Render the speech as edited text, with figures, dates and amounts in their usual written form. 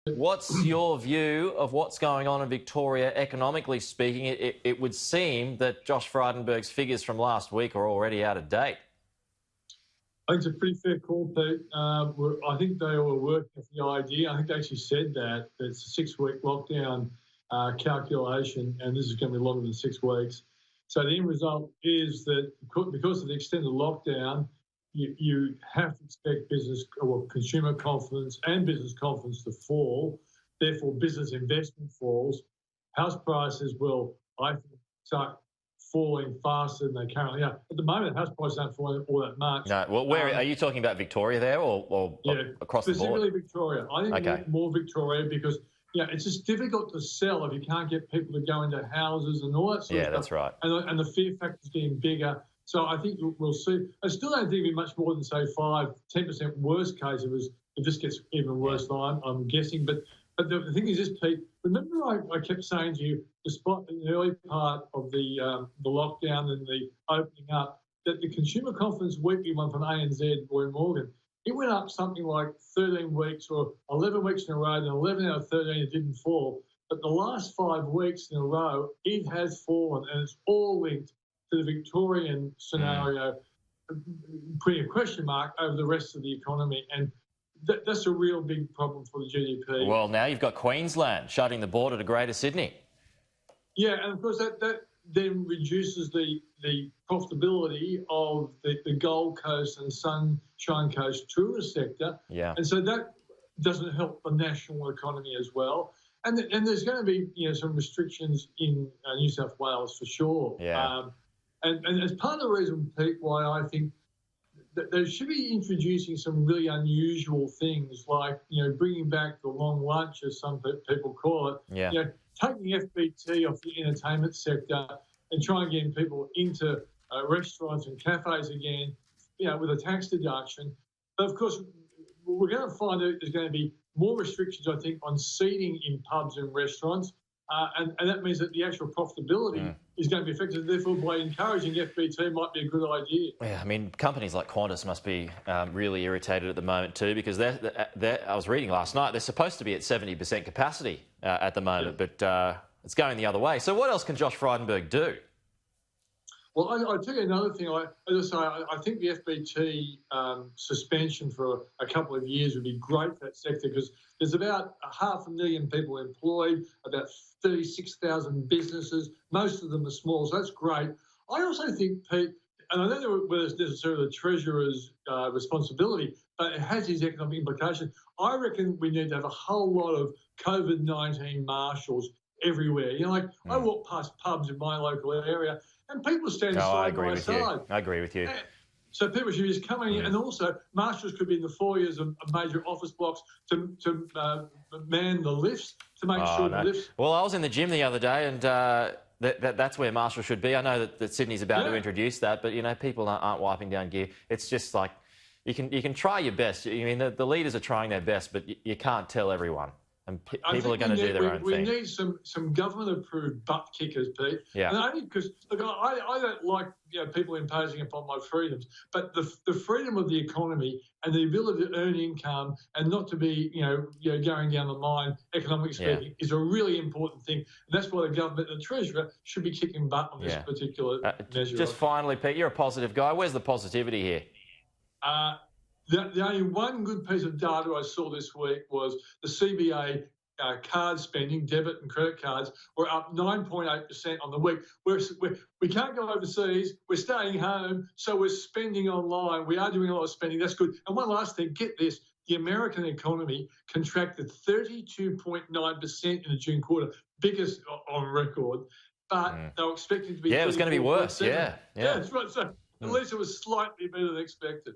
What's your view of what's going on in Victoria economically speaking? It would seem that Josh Frydenberg's figures from last week are already out of date. I think it's a pretty fair call, Pete. I think they were working with the idea. I think they actually said that it's a 6-week lockdown calculation, and this is going to be longer than 6 weeks. So the end result is that because of the extended lockdown, you have to expect business or consumer confidence and business confidence to fall. Therefore, business investment falls. House prices will, I think, start falling faster than they currently are. At the moment, house prices aren't falling all that much. No, well, where are you talking about Victoria there or across the board? Specifically Victoria. I think more Victoria because it's just difficult to sell if you can't get people to go into houses and all that sort of stuff. Yeah, that's right. And the fear factor is getting bigger. So I think we'll see. I still don't think it'll be much more than, say, 5-10% worst case if this gets even worse, I'm guessing. But the thing is this, Pete, remember I kept saying to you, despite the early part of the lockdown and the opening up, that the consumer confidence weekly one from ANZ, Roy Morgan, it went up something like 13 weeks or 11 weeks in a row, and 11 out of 13 it didn't fall. But the last 5 weeks in a row, it has fallen, and it's all linked to the Victorian scenario, putting a question mark over the rest of the economy. And that's a real big problem for the GDP. Well, now you've got Queensland shutting the border to Greater Sydney. Yeah, and of course that then reduces the profitability of the Gold Coast and Sunshine Coast tourist sector. Yeah. And so that doesn't help the national economy as well. And there's going to be some restrictions in New South Wales for sure. Yeah. And as part of the reason, Pete, why I think that they should be introducing some really unusual things like, bringing back the long lunch, as some people call it. Yeah. Taking FBT off the entertainment sector and trying getting people into restaurants and cafes again, with a tax deduction. But of course, we're going to find that there's going to be more restrictions, I think, on seating in pubs and restaurants. And that means that the actual profitability is going to be affected. Therefore, by encouraging FBT might be a good idea. Yeah, I mean, companies like Qantas must be really irritated at the moment too, because I was reading last night, they're supposed to be at 70% capacity at the moment, but it's going the other way. So what else can Josh Frydenberg do? Well, I'll tell you another thing. As I say, I think the FBT suspension for a couple of years would be great for that sector because there's about 500,000 people employed, about 36,000 businesses. Most of them are small, so that's great. I also think, Pete, and I don't know whether it's necessarily the Treasurer's responsibility, but it has these economic implications. I reckon we need to have a whole lot of COVID-19 marshals everywhere. I walk past pubs in my local area, and people stand side by side. I agree with you. So people should be just coming in, and also marshals could be in the foyers of major office blocks to man the lifts, to make sure the lifts... Well, I was in the gym the other day, and that's where marshals should be. I know that Sydney's about to introduce that, but, people aren't wiping down gear. It's just like, you can try your best. I mean, the leaders are trying their best, but you can't tell everyone. And people are going to do their own thing. We need some government-approved butt kickers, Pete. Yeah. And only because, look, I don't like people imposing upon my freedoms, but the freedom of the economy and the ability to earn income and not to be, going down the line, economically speaking, is a really important thing. And that's why the government and the Treasurer should be kicking butt on this particular measure. Just finally, Pete, you're a positive guy. Where's the positivity here? The only one good piece of data I saw this week was the CBA card spending, debit and credit cards, were up 9.8% on the week. We can't go overseas. We're staying home, so we're spending online. We are doing a lot of spending. That's good. And one last thing, get this. The American economy contracted 32.9% in the June quarter, biggest on record, but they were expecting to be... Yeah, it was going to be worse. Yeah, that's right. So at least it was slightly better than expected.